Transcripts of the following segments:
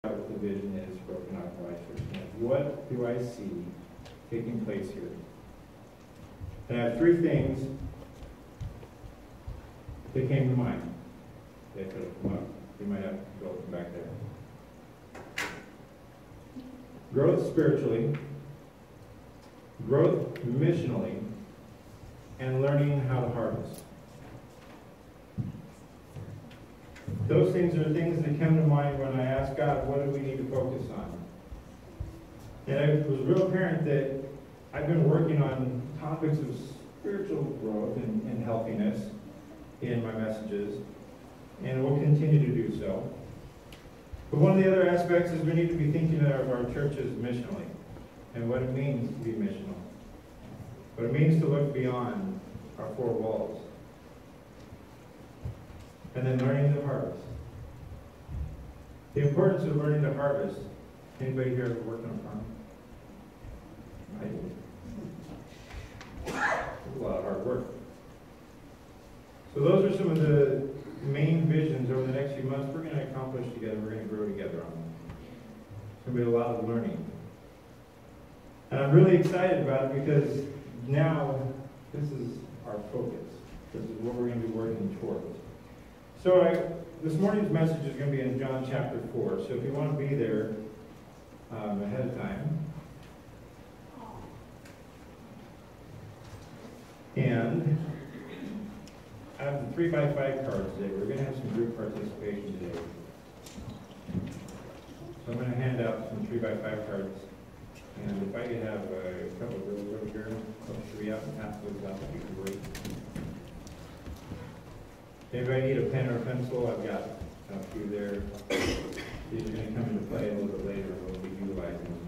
what the vision is for Okanogan Church. And what do I see taking place here? And I have three things that came to mind that could have come up. You might have to go back there. Growth spiritually, growth missionally, and learning how to harvest. Those things are things that come to mind when I ask God, what do we need to focus on? And it was real apparent that I've been working on topics of spiritual growth and healthiness in my messages, and will continue to do so. But one of the other aspects is we need to be thinking of our churches missionally, and what it means to be missional. What it means to look beyond our four walls. And then learning to harvest. The importance of learning to harvest. Anybody here ever worked on a farm? I do. It's a lot of hard work. So those are some of the main visions over the next few months we're going to accomplish together. We're going to grow together on them. It's going to be a lot of learning. And I'm really excited about it because now this is our focus. This is what we're going to be working towards. So this morning's message is going to be in John chapter 4. So if you want to be there ahead of time. And I have the 3x5 cards today. We're going to have some group participation today. So I'm going to hand out some 3x5 cards. And if I could have a couple of girls over here, should we have to pass those out? That'd be great. If I need a pen or a pencil, I've got a few there. These are going to come into play a little bit later, and we'll be utilizing them.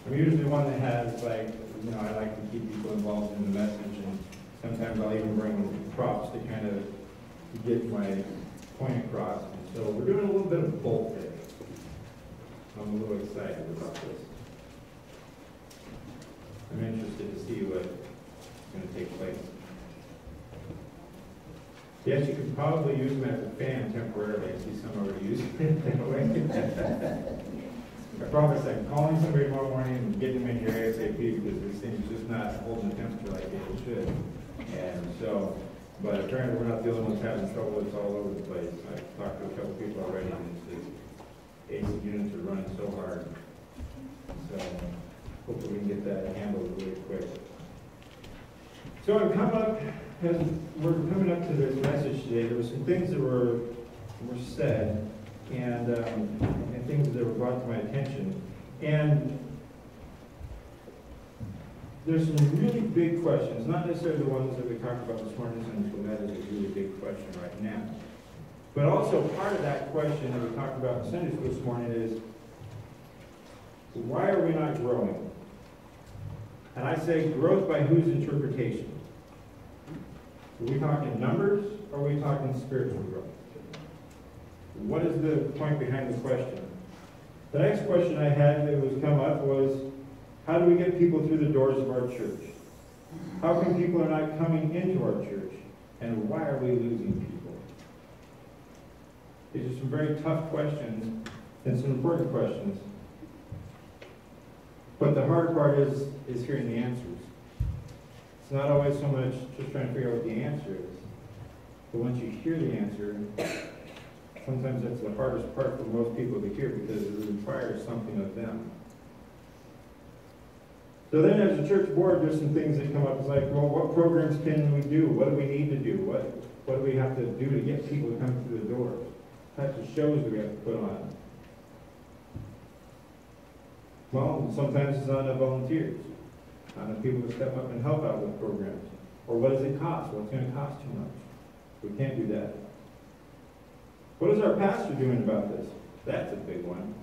I'm usually one that has, I like to keep people involved in the message, and sometimes I'll even bring props to kind of get my point across. And so we're doing a little bit of both there. I'm a little excited about this. I'm interested to see what's going to take place. Yes, you could probably use them as a fan temporarily. I see some already using it that way. I promise I'm calling somebody tomorrow morning and getting them in here ASAP because this thing's just not holding the temperature like it should. And so, but apparently we're not the only ones having trouble. It's all over the place. I've talked to a couple people already, and it's just AC units are running so hard. So hopefully we can get that handled really quick. So as we're coming up to this message today, there were some things that were said and things that were brought to my attention. And there's some really big questions, not necessarily the ones that we talked about this morning, so that is a really big question right now. But also part of that question that we talked about in Sunday school this morning is, why are we not growing? And I say growth by whose interpretation? Are we talking numbers, or are we talking spiritual growth? What is the point behind the question? The next question I had that was come up was, how do we get people through the doors of our church? How come people are not coming into our church? And why are we losing people? These are some very tough questions and some important questions. But the hard part is hearing the answers. It's not always so much just trying to figure out what the answer is. But once you hear the answer, sometimes that's the hardest part for most people to hear because it requires something of them. So then as a church board, there's some things that come up. It's like, well, what programs can we do? What do we need to do? What do we have to do to get people to come through the doors? What types of shows do we have to put on? Well, sometimes it's on the volunteers, on the people who step up and help out with programs. Or what does it cost? Well, it's going to cost too much. We can't do that. What is our pastor doing about this? That's a big one.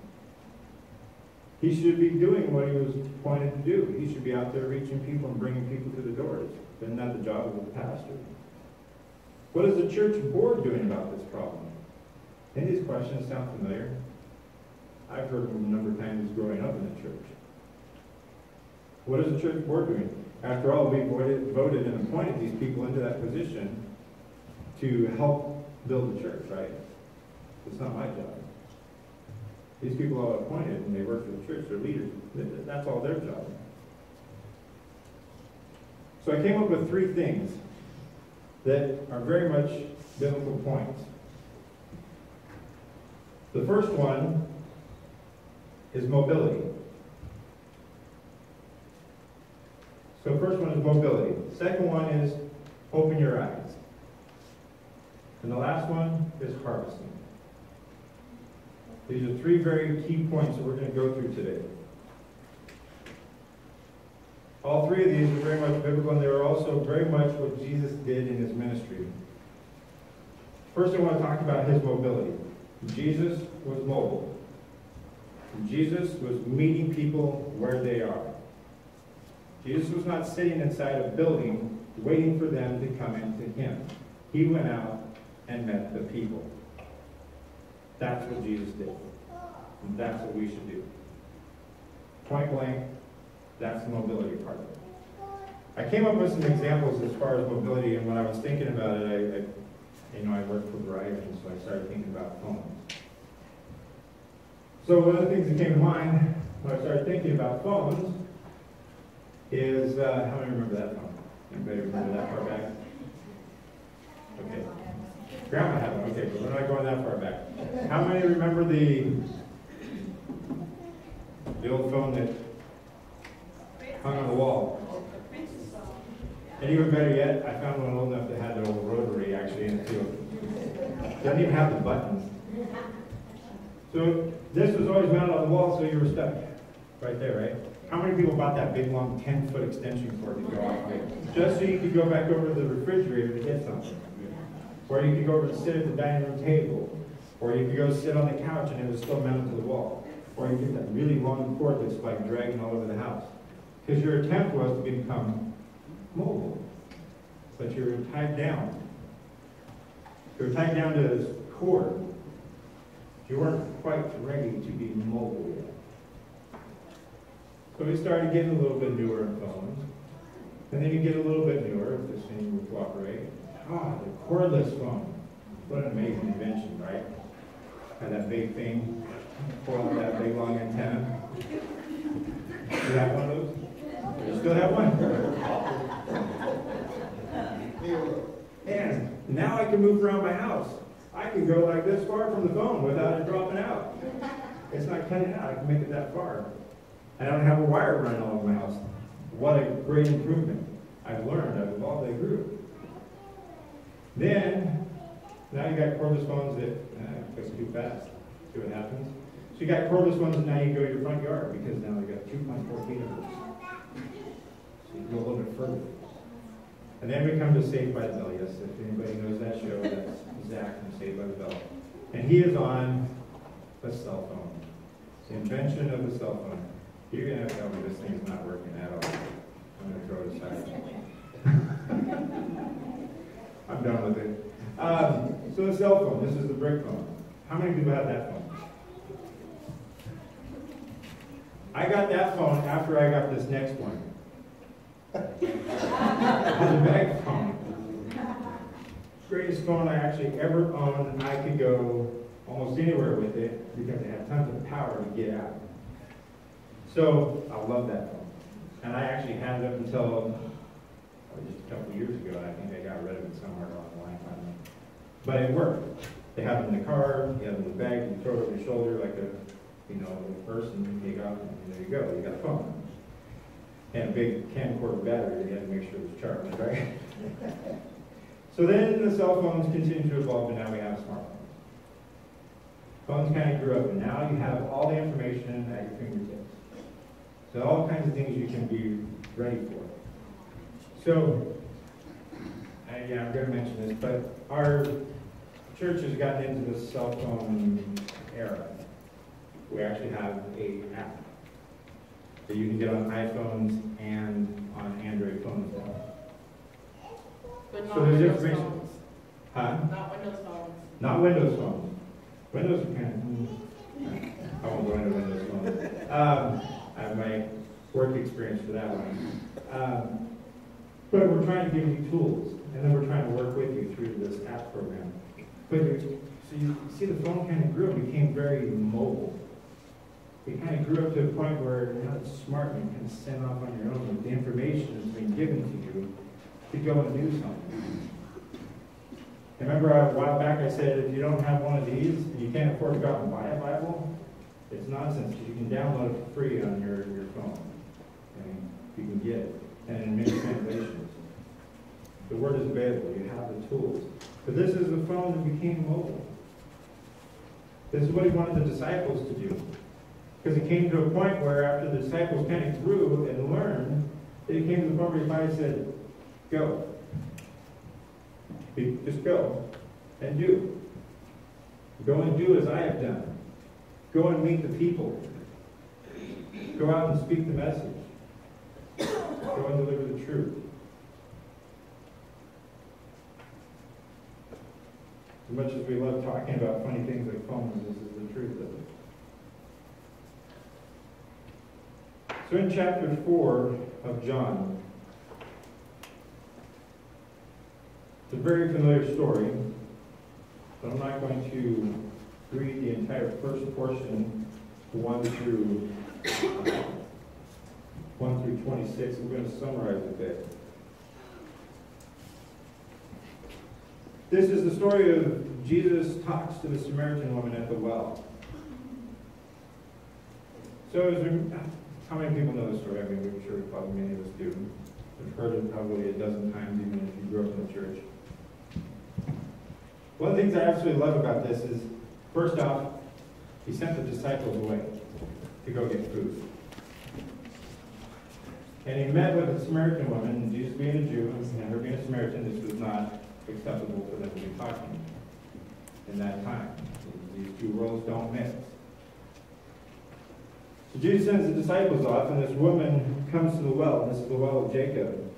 He should be doing what he was appointed to do. He should be out there reaching people and bringing people through the doors. Isn't that the job of the pastor? What is the church board doing about this problem? Any of these questions sound familiar? I've heard them a number of times growing up in the church. What is the church board doing? After all, we voted and appointed these people into that position to help build the church, right? It's not my job. These people are appointed and they work for the church, they're leaders. That's all their job. So I came up with 3 things that are very much biblical points. The first one is mobility. So first one is mobility. Second one is open your eyes. And the last one is harvesting. These are 3 very key points that we're going to go through today. All 3 of these are very much biblical, and they are also very much what Jesus did in his ministry. First, I want to talk about his mobility. Jesus was mobile. Jesus was meeting people where they are. Jesus was not sitting inside a building waiting for them to come into him. He went out and met the people. That's what Jesus did. And that's what we should do. Point blank, that's the mobility part of it. I came up with some examples as far as mobility, and when I was thinking about it, I work for Verizon, so I started thinking about phones. So one of the things that came to mind when I started thinking about phones is, how many remember that phone? Anybody remember that far back? Okay. Grandma had one. Okay, but we're not going that far back. How many remember the old phone that hung on the wall? And even better yet, I found one old enough that had the old rotary actually in it too. Doesn't even have the buttons. So this was always mounted on the wall, so you were stuck right there, right? How many people bought that big long 10-foot extension cord to go off of it? Just so you could go back over to the refrigerator to get something. Or you could go over and sit at the dining room table. Or you could go sit on the couch and it was still mounted to the wall. Or you get that really long cord that's like dragging all over the house. Because your attempt was to become mobile. But you were tied down. You were tied down to this cord. You weren't quite ready to be mobile yet. So we started getting a little bit newer phones. And then you get a little bit newer, if this thing will cooperate. The cordless phone. What an amazing invention, right? Had that big thing, pull out that big long antenna. You have one of those? You still have one? And now I can move around my house. I can go like this far from the phone without it dropping out. It's not cutting out. I can make it that far. I don't have a wire running all over my house. What a great improvement. I've learned. I've evolved. I grew. Then, now you got cordless phones that goes too fast. See what happens? So you got cordless ones, and now you go to your front yard because now you got 2.4 feet of those. So you go a little bit further. And then we come to Saved by the Bell. Yes, if anybody knows that show, that's Zach from Saved by the Bell. And he is on a cell phone. It's the invention of the cell phone. You're going to have to tell me this thing's not working at all. I'm going to throw it aside. I'm done with it. So the cell phone, this is the brick phone. How many people have that phone? I got that phone after I got this next one. It was a bag phone. Greatest phone I actually ever owned. I could go almost anywhere with it because it had tons of power to get out. So I love that phone. And I actually had it up until just a couple of years ago, and I think I got rid of it somewhere along the line finally. But it worked. They have them in the car, you have them in the bag, you throw it over your shoulder like a purse, and you take off, and there you go, you got a phone. And a big camcorder battery, you had to make sure it was charged, right? So then the cell phones continue to evolve, and now we have smartphones. Phones kind of grew up, and now you have all the information at your fingertips. So all kinds of things you can be ready for. So, I'm going to mention this, but our church has gotten into the cell phone era. We actually have an app that you can get on iPhones and on Android phones now. But not So there's Windows information. phones. Huh? Not Windows phones. Not Windows phones. Windows are kind of, I won't go into Windows phones. I have my work experience for that one. But we're trying to give you tools, and then we're trying to work with you through this app program. So you see the phone kind of grew and became very mobile. It kind of grew up to a point where now it's smart and you can send off on your own with the information that's been given to you to go and do something. Remember a while back I said if you don't have one of these and you can't afford to go out and buy a Bible, it's nonsense. You can download it for free on your phone. And you can get it. And in many translations. The word is available. You have the tools. But this is the phone that became mobile. This is what he wanted the disciples to do. Because it came to a point where after the disciples kind of grew and learned, it came to the point where he finally said, go. Just go and do. Go and do as I have done. Go and meet the people. Go out and speak the message. Go and deliver the truth. As much as we love talking about funny things like phones, this is the truth of it. So in chapter 4 of John, it's a very familiar story, but I'm not going to read the entire first portion, 1 through 26. We're going to summarize a bit. This is the story of Jesus talks to the Samaritan woman at the well. So, how many people know the story? I mean, we're sure probably many of us do. We've heard it probably a dozen times, even if you grew up in the church. One of the things I absolutely love about this is, first off, he sent the disciples away to go get food. And he met with a Samaritan woman, and Jesus being a Jew, and her being a Samaritan, this was not acceptable for them to be talking in that time. These two worlds don't mix. So Jesus sends the disciples off, and this woman comes to the well. This is the well of Jacob.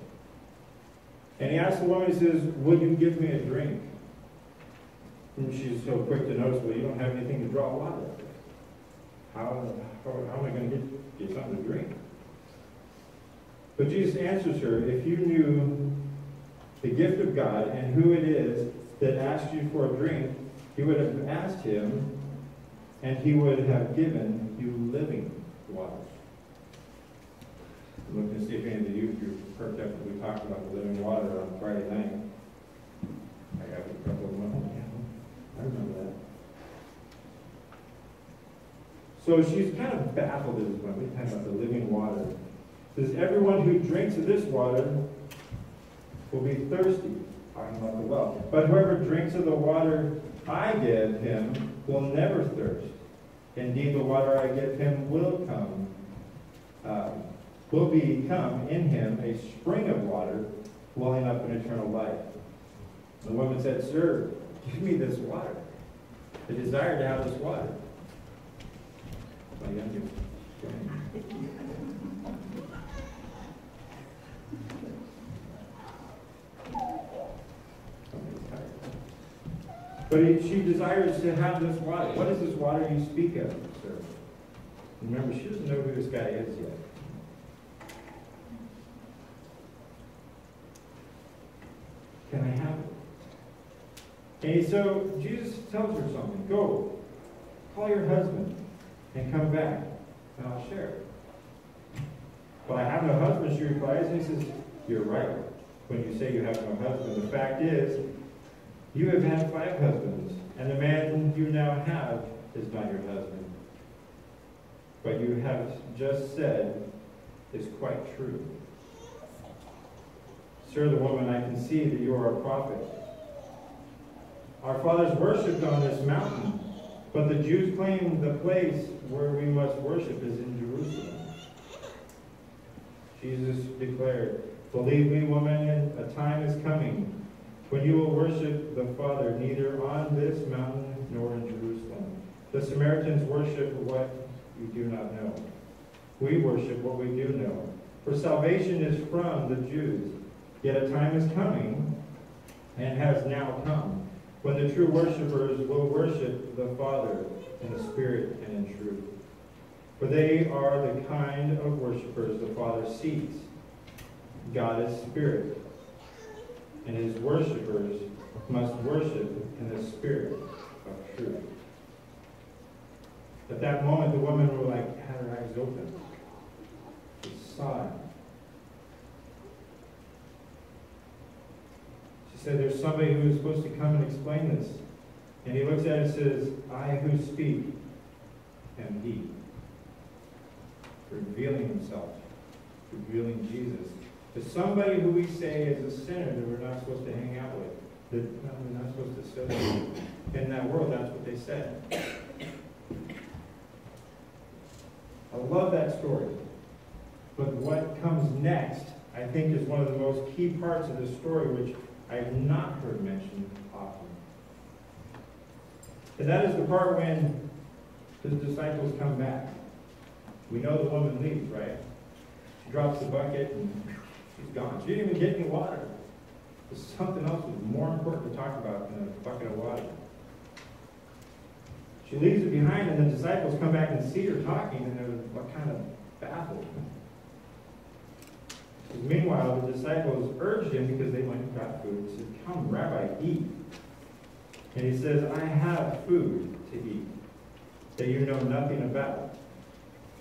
And he asks the woman, he says, "Will you give me a drink?" And she's so quick to notice, well, you don't have anything to draw water. How am I going to get something to drink? But Jesus answers her, if you knew the gift of God and who it is that asks you for a drink, you would have asked him, and he would have given you living water. I'm looking to see if any of the youth group perked up as we talked about the living water on Friday night. I got a couple of them. I remember that. So she's kind of baffled at this point. We're talking about the living water. It says, everyone who drinks of this water will be thirsty. Talking about the well. But whoever drinks of the water I give him will never thirst. Indeed, the water I give him will become in him a spring of water welling up in eternal life. The woman said, Sir, give me this water. I desire to have this water. My youngest. But she desires to have this water. What is this water you speak of, sir? Remember, she doesn't know who this guy is yet. Can I have it? And so Jesus tells her something. Go, call your husband and come back, and I'll share it. But I have no husband, she replies, and he says, you're right when you say you have no husband. The fact is, you have had 5 husbands, and the man you now have is not your husband. What you have just said is quite true. Sir, the woman, I can see that you are a prophet. Our fathers worshipped on this mountain, but the Jews claim the place where we must worship is in Jerusalem. Jesus declared, believe me, woman, a time is coming when you will worship the Father neither on this mountain nor in Jerusalem. The Samaritans worship what you do not know. We worship what we do know. For salvation is from the Jews. Yet a time is coming, and has now come, when the true worshipers will worship the Father in the Spirit and in truth. For they are the kind of worshipers the Father seeks. God is Spirit, and his worshipers must worship in the spirit of truth. At that moment, the woman had her eyes open. She saw him. She said, there's somebody who is supposed to come and explain this. And he looks at it and says, I who speak am he. Revealing himself, revealing Jesus to somebody who we say is a sinner that we're not supposed to hang out with, that we're not supposed to associate. In that world, that's what they said. I love that story. But what comes next, I think, is one of the most key parts of the story, which I have not heard mentioned often. And that is the part when the disciples come back. We know the woman leaves, right? She drops the bucket and she's gone. She didn't even get any water. There's something else was more important to talk about than a bucket of water. She leaves it behind, and the disciples come back and see her talking, and they're kind of baffled. Meanwhile, the disciples urged him because they went and got food. He said, come, Rabbi, eat. And he says, I have food to eat that you know nothing about.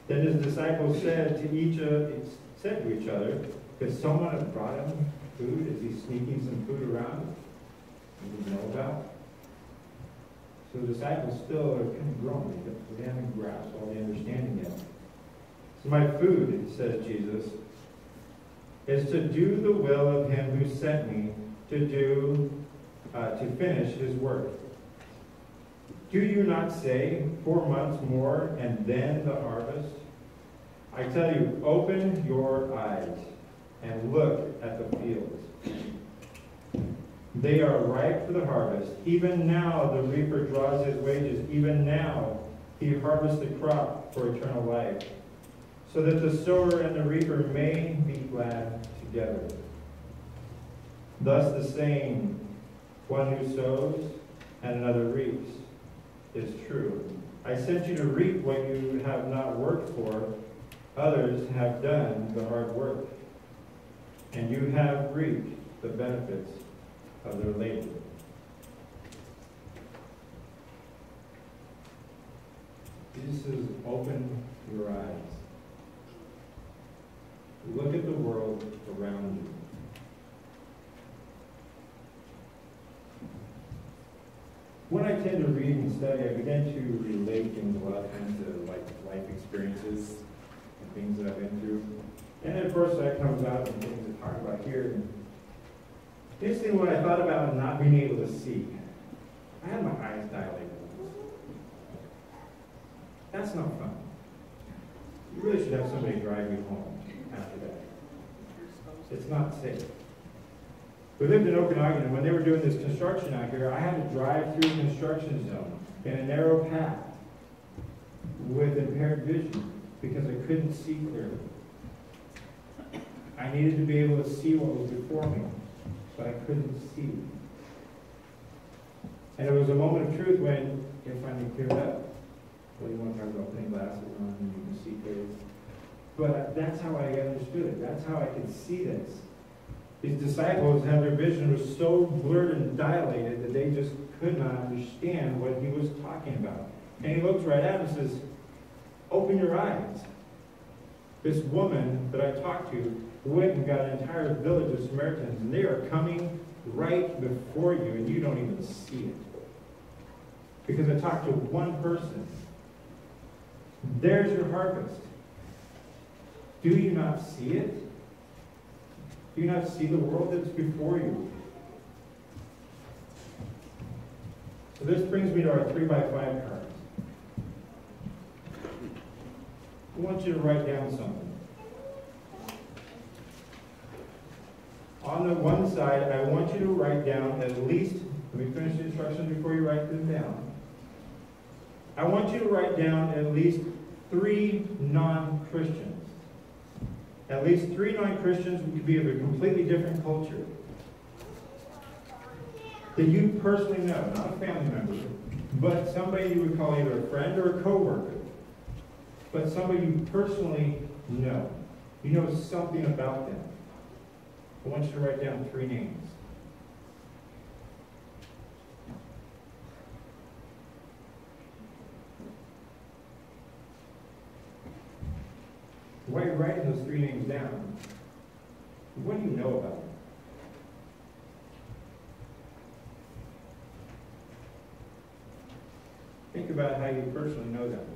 Then his disciples said to each other, because someone had brought him food, is he sneaking some food around he didn't know about? So the disciples still are kind of growing. They haven't grasped all the understanding yet. So my food, says Jesus, is to do the will of him who sent me to finish his work. Do you not say 4 months more and then the harvest? I tell you, open your eyes and look at the fields. They are ripe for the harvest. Even now the reaper draws his wages. Even now he harvests the crop for eternal life, so that the sower and the reaper may be glad together. Thus the saying, one who sows and another reaps, is true. I sent you to reap what you have not worked for. Others have done the hard work, and you have reaped the benefits of their labor. Jesus says, open your eyes. Look at the world around you. When I tend to read and study, I begin to relate things a lot of times to life experiences and things that I've been through. And of course that comes out in things to talk about here. And basically what I thought about not being able to see, I had my eyes dilated. That's not fun. You really should have somebody drive you home after that. It's not safe. We lived in Okanogan, and when they were doing this construction out here, I had to drive through a construction zone in a narrow path with impaired vision because I couldn't see clearly. I needed to be able to see what was before me, but I couldn't see. And it was a moment of truth when it finally cleared up. Well, you want to talk about putting glasses on and you can see clearly. But that's how I understood it. That's how I could see this. These disciples had their vision was so blurred and dilated that they just could not understand what he was talking about. And he looks right at him and says, open your eyes. This woman that I talked to went and got an entire village of Samaritans, and they are coming right before you, and you don't even see it. Because I talked to one person. There's your harvest. Do you not see it? Do you not see the world that's before you? So this brings me to our 3x5 cards. I want you to write down something. On the one side, I want you to write down at least, let me finish the instructions before you write them down. I want you to write down at least 3 non-Christians. At least 3 non-Christians who could be of a completely different culture. That you personally know, not a family member, but somebody you would call either a friend or a co-worker. But somebody you personally know. You know something about them. I want you to write down 3 names. while you're writing those 3 names down, what do you know about them? Think about how you personally know them.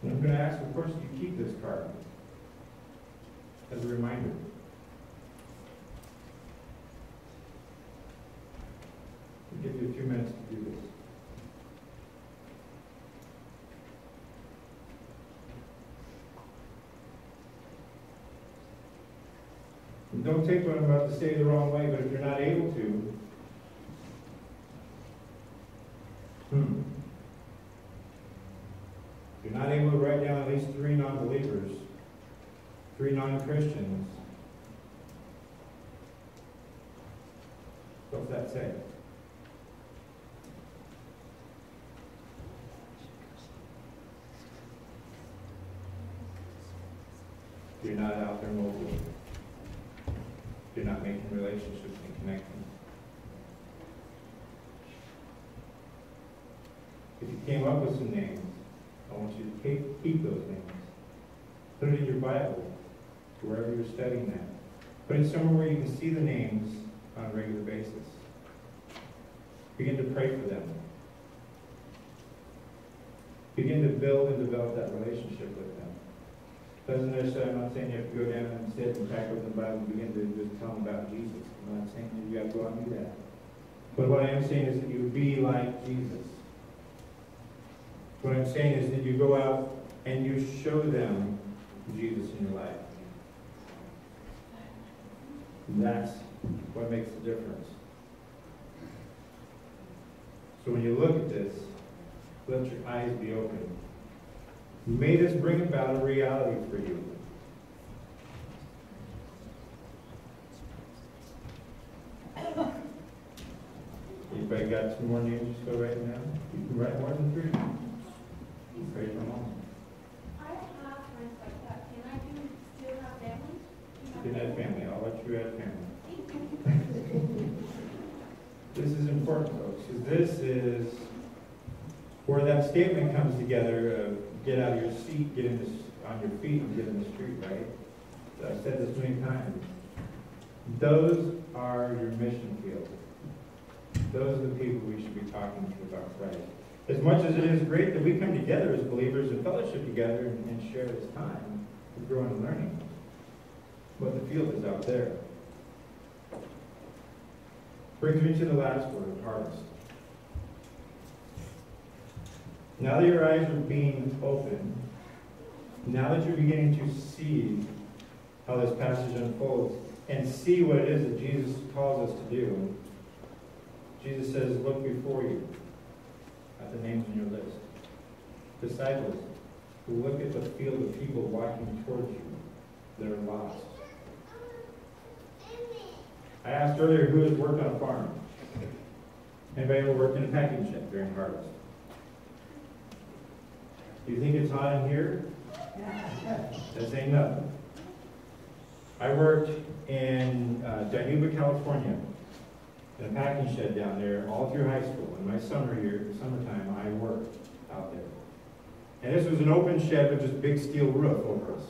And I'm going to ask, of course, do you keep this card as a reminder? I'll give you a few minutes to do this. And don't take what I'm about to say the wrong way, but if you're not able to, if you're not able to write down at least 3 non-believers, 3 non-Christians, what's that say? You're not out there mobile. You're not making relationships and connecting. If you came up with some names, I want you to keep those names. Put it in your Bible, wherever you're studying that. Put it somewhere where you can see the names on a regular basis. Begin to pray for them. Begin to build and develop that relationship with them. Doesn't necessarily, I'm not saying you have to go down and sit and crack open the Bible and begin to just tell them about Jesus. I'm not saying that you have to go out and do that. But what I am saying is that you be like Jesus. What I'm saying is that you go out and you show them Jesus in your life. That's what makes the difference. So when you look at this, let your eyes be open. May this bring about a reality for you. Anybody got some more names to go right now? You can write more than 3. Pray for them. I have friends like that. Can I still have family? You can add family. I'll let you add family. This is important, folks, because this is where that statement comes together. Get out of your seat, get in this, on your feet, and get in the street, right? So I've said this many times. Those are your mission field. Those are the people we should be talking to about Christ. As much as it is great that we come together as believers and fellowship together and share this time of growing and learning, but the field is out there. Brings me to the last word, harvest. Now that your eyes are being opened, now that you're beginning to see how this passage unfolds and see what it is that Jesus calls us to do, Jesus says, look before you at the names on your list. Disciples who look at the field of people walking towards you that are lost. I asked earlier who has worked on a farm. Anybody ever worked in a packing shed during harvest? Do you think it's hot in here? This ain't nothing. I worked in Dinuba, California, in a packing shed down there all through high school. In my summertime, I worked out there. And this was an open shed with just big steel roof over us.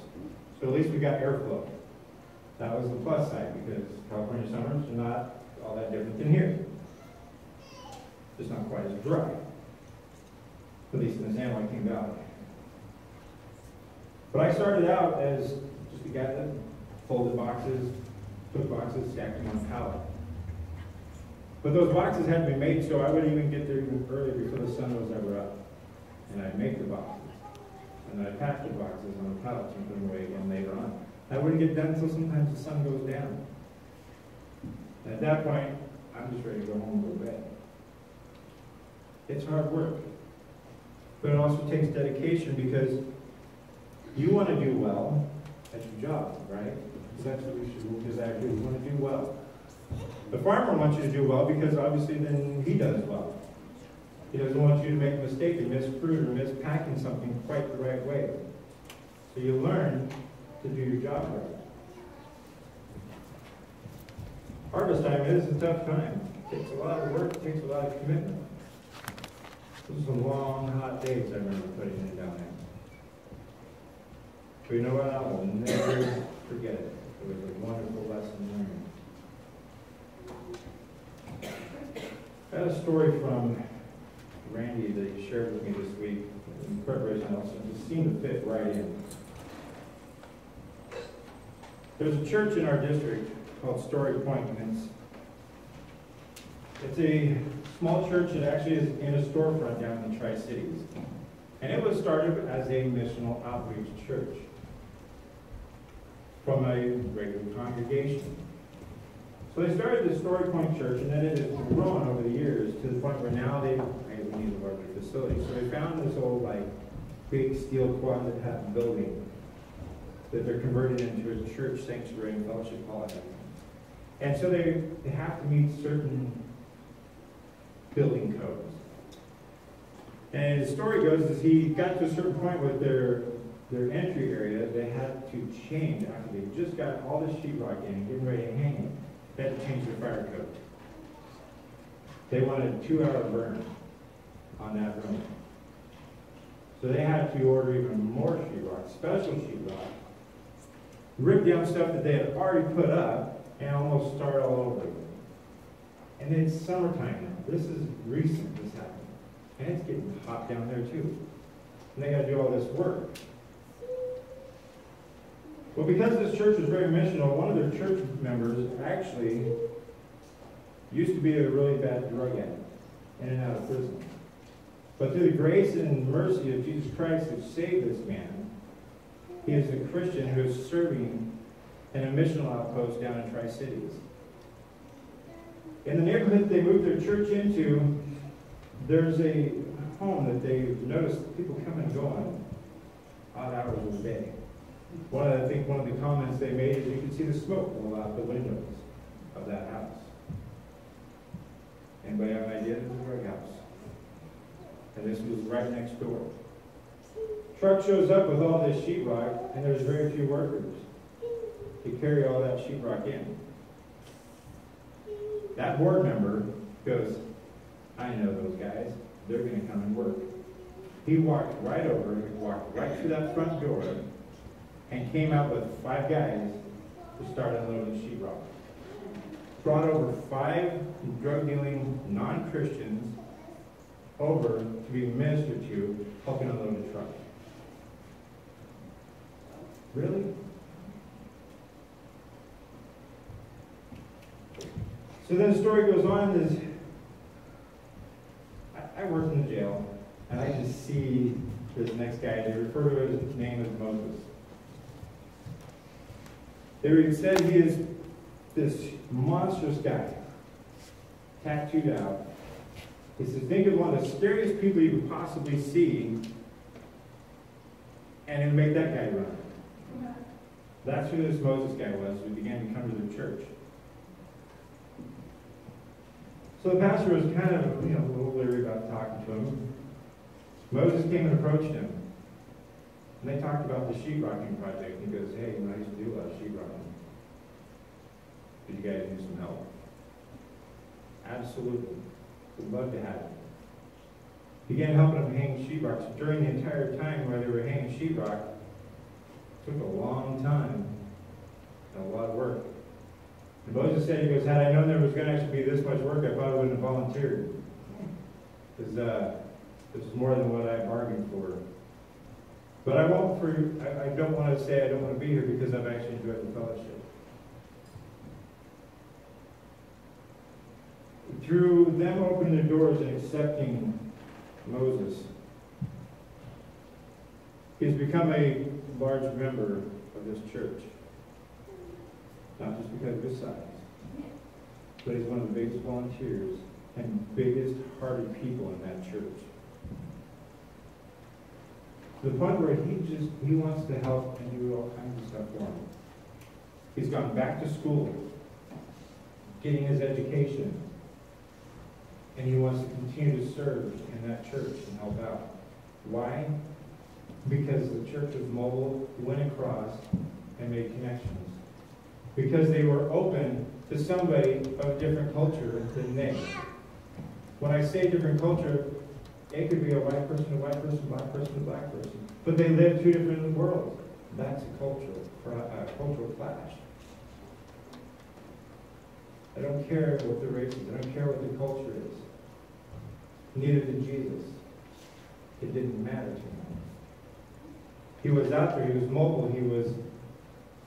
So at least we got airflow. That was the plus side, because California summers are not all that different than here. Just not quite as dry. At least in the San Joaquin Valley. But I started out as just a guy that folded boxes, took boxes, stacked them on a pallet. But those boxes had to be made, so I wouldn't even get there even earlier before the sun was ever up. And I'd make the boxes. And then I'd pack the boxes on the pallets and put them away again later on. I wouldn't get done until sometimes the sun goes down. And at that point, I'm just ready to go home and go to bed. It's hard work. But it also takes dedication, because you want to do well at your job, right? Because that's what we should desire to do. We want to do well. The farmer wants you to do well because obviously then he does well. He doesn't want you to make a mistake and miss fruit or miss packing something quite the right way. So you learn to do your job right. Harvest time is a tough time. It takes a lot of work, it takes a lot of commitment. Those are some long, hot days I remember putting in down there. But you know what? I will never forget it. It was a wonderful lesson learned. I had a story from Randy that he shared with me this week in preparation also. It just seemed to fit right in. There's a church in our district called Story Point, and it's a small church that actually is in a storefront down in the Tri-Cities. And it was started as a missional outreach church from a regular congregation. So they started the Story Point Church, and then it has grown over the years to the point where now they need a larger facility. So they found this old, big steel closet hat building that they're converting into a church sanctuary and fellowship hall. And so they have to meet certain building codes. And the story goes is he got to a certain point with their entry area, they had to change after they just got all the sheetrock in and getting ready to hang it. They had to change their fire code. They wanted a 2-hour burn on that room. So they had to order even more sheetrock, special sheetrock, rip down stuff that they had already put up, and almost start all over again. And it's summertime now. This is recent, this happened. And it's getting hot down there too. And they got to do all this work. Well, because this church was very missional, one of their church members actually used to be a really bad drug addict, in and out of prison. But through the grace and mercy of Jesus Christ who saved this man, he is a Christian who is serving in a missional outpost down in Tri-Cities. In the neighborhood they moved their church into, there's a home that they noticed people come and go on odd hours of the day. I think one of the comments they made is you can see the smoke roll out the windows of that house. Anybody have an idea? This is a drug house. And this was right next door. Truck shows up with all this sheetrock, and there's very few workers to carry all that sheetrock in. That board member goes, I know those guys. They're going to come and work. He walked right over, walked right through that front door, and came out with 5 guys to start unloading sheetrock. Brought over 5 drug-dealing non-Christians over to be ministered to, helping unload the truck. Really? So then the story goes on, is I worked in the jail, and I just see this next guy, they refer to his name as Moses. They said he is this monstrous guy, tattooed out. He says, think of one of the scariest people you could possibly see, and it would make that guy run. That's who this Moses guy was who began to come to the church. So the pastor was kind of, a little leery about talking to him. Moses came and approached him. And they talked about the sheetrocking project. He goes, hey, I used to do a lot of sheetrocking. Did you guys need some help? Absolutely. We'd love to have it. Began helping them hang sheetrock. So during the entire time while they were hanging sheetrock, it took a long time and a lot of work. And Moses said, he goes, had I known there was going to actually be this much work, I probably wouldn't have volunteered. Because this is more than what I bargained for. But I don't want to say I don't want to be here because I've actually enjoyed the fellowship. Through them opening their doors and accepting Moses, he's become a large member of this church. Not just because of his size, but he's one of the biggest volunteers and biggest hearted people in that church. To the point where he wants to help and do all kinds of stuff for him. He's gone back to school, getting his education, and he wants to continue to serve in that church and help out. Why? Because the church was mobile, went across, and made connections. Because they were open to somebody of a different culture than they. When I say different culture, it could be a white person, black person, black person. But they live two different worlds. That's a cultural clash. I don't care what the race is. I don't care what the culture is. Neither did Jesus. It didn't matter to him. He was out there. He was mobile. He was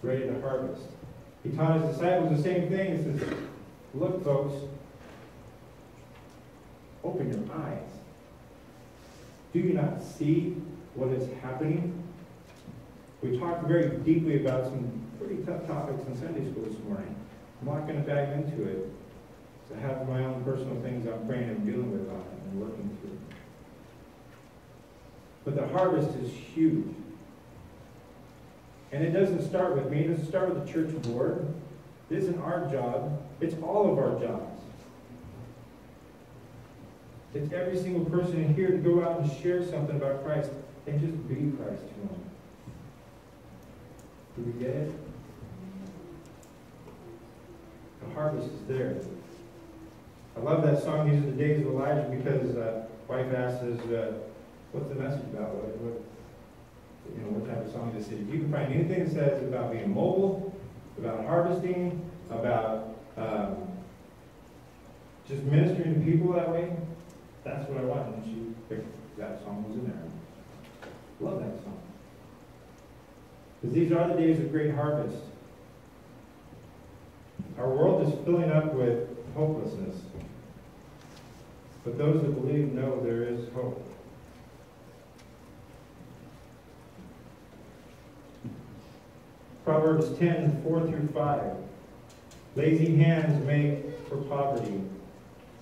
ready to harvest. He taught his disciples the same thing. He says, look, folks, open your eyes. Do you not see what is happening? We talked very deeply about some pretty tough topics in Sunday school this morning. I'm not going to dive into it. I have my own personal things I'm praying and dealing with on it and working through. But the harvest is huge. And it doesn't start with me. It doesn't start with the church board. It isn't our job. It's all of our jobs. It's every single person in here to go out and share something about Christ and just be Christ to them. Do we get it? The harvest is there. I love that song, These Are the Days of Elijah, because wife asks us, what's the message about? What type of song this is? You can find anything that says about being mobile, about harvesting, about just ministering to people that way. That's what I want. And she picked that song, was in there. Love that song. Because these are the days of great harvest. Our world is filling up with hopelessness. But those that believe know there is hope. Proverbs 10, 4-5. Lazy hands make for poverty,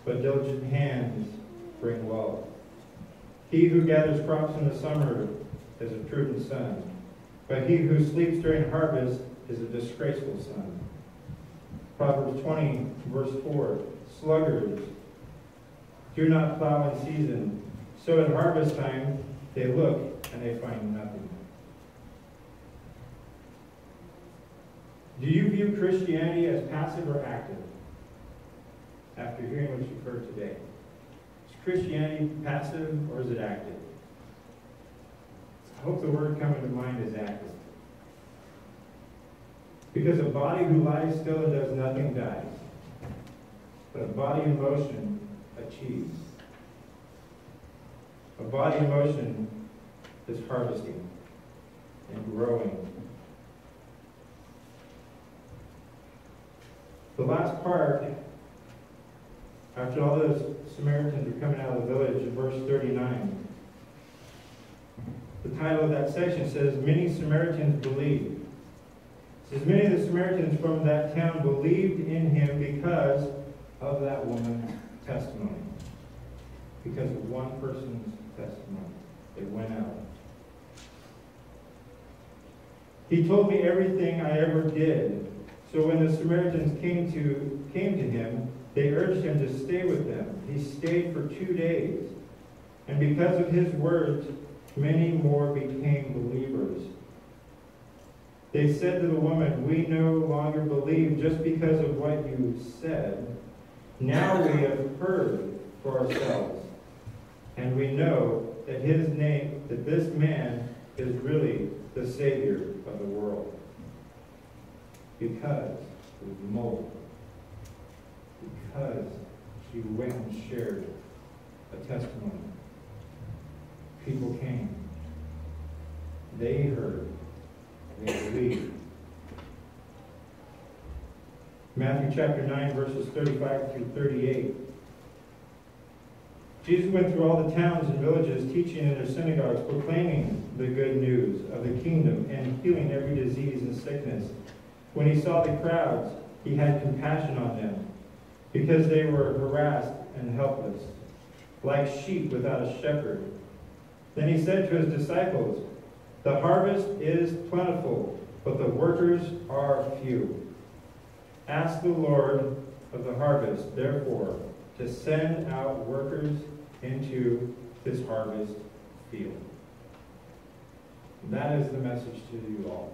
but diligent hands bring wealth. He who gathers crops in the summer is a prudent son, but he who sleeps during harvest is a disgraceful son. Proverbs 20, verse 4. Sluggards do not plow in season, so at harvest time they look and they find nothing. Do you view Christianity as passive or active? After hearing what you've heard today. Is Christianity passive or is it active? I hope the word coming to mind is active. Because a body who lies still and does nothing dies. But a body in motion achieves. A body in motion is harvesting and growing. The last part, after all those Samaritans are coming out of the village, in verse 39, the title of that section says, Many Samaritans believed. It says, many of the Samaritans from that town believed in him because of that woman's testimony. Because of one person's testimony. It went out. He told me everything I ever did. So when the Samaritans came to him, they urged him to stay with them. He stayed for 2 days. And because of his words, many more became believers. They said to the woman, We no longer believe just because of what you said. Now we have heard for ourselves. And we know that this man is really the Savior of the world. Because it was mold. Because she went and shared a testimony. People came. They heard. They believed. Matthew chapter 9, verses 35-38. Jesus went through all the towns and villages, teaching in their synagogues, proclaiming the good news of the kingdom, and healing every disease and sickness. When he saw the crowds, he had compassion on them, because they were harassed and helpless, like sheep without a shepherd. Then he said to his disciples, The harvest is plentiful, but the workers are few. Ask the Lord of the harvest, therefore, to send out workers into his harvest field. That is the message to you all.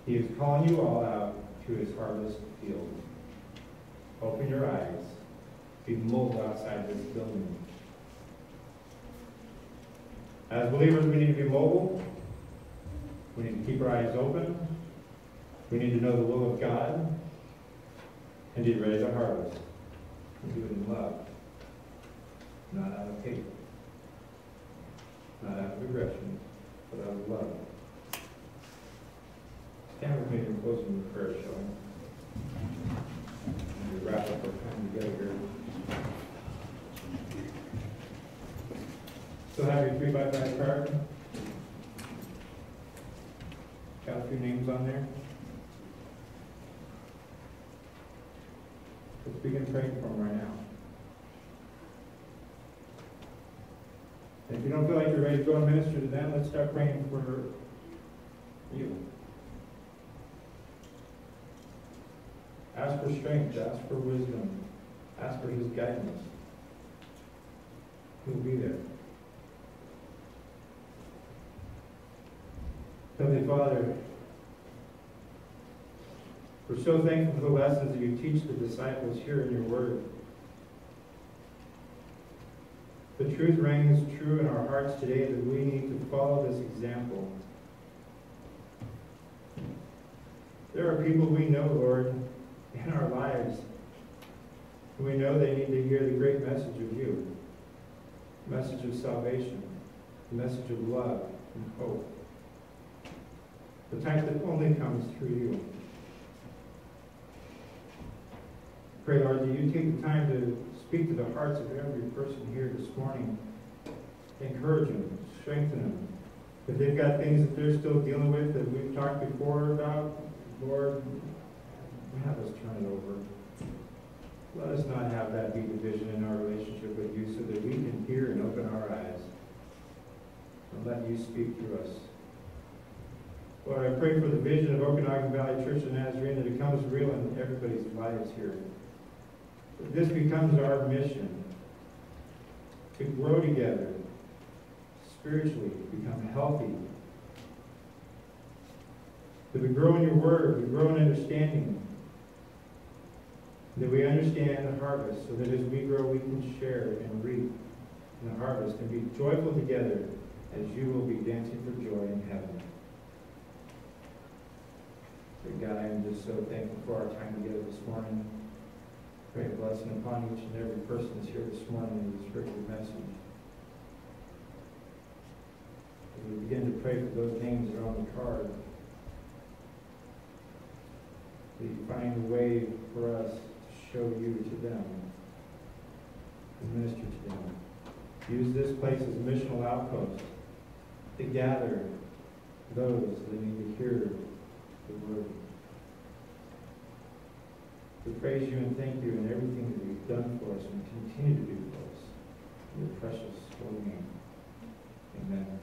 He is calling you all out to his harvest field. Open your eyes. Be mobile outside this building. As believers, we need to be mobile. We need to keep our eyes open. We need to know the will of God and be ready to harvest. And do it in love, not out of hate, not out of aggression, but out of love. Stand with me in closing with prayer, shall we? We wrap up our time together here. Still have your 3x5 card? Got a few names on there? Let's begin praying for them right now. And if you don't feel like you're ready to go and minister to them, let's start praying for you. Ask for strength, ask for wisdom, ask for his guidance. He'll be there. Heavenly Father, we're so thankful for the lessons that you teach the disciples here in your word. The truth rings true in our hearts today that we need to follow this example. There are people we know, Lord, in our lives who we know they need to hear the great message of you, the message of salvation, the message of love and hope, the type that only comes through you. Pray, Lord, that you take the time to speak to the hearts of every person here this morning. Encourage them, strengthen them. If they've got things that they're still dealing with that we've talked before about, Lord, have us turn it over. Let us not have that be division in our relationship with you so that we can hear and open our eyes and let you speak through us. Lord, I pray for the vision of Okanogan Valley Church of Nazarene that it becomes real in everybody's lives here. That this becomes our mission to grow together spiritually, become healthy. That we grow in your word, we grow in understanding. That we understand the harvest so that as we grow we can share and reap in the harvest and be joyful together as you will be dancing for joy in heaven. God, I am just so thankful for our time together this morning. Pray a blessing upon each and every person that's here this morning in this scripture message. As we begin to pray for those names that are on the card, that you find a way for us to show you to them and minister to them. Use this place as a missional outpost to gather those that need to hear the word. We praise you and thank you in everything that you've done for us and continue to do for us. In your precious holy name. Amen.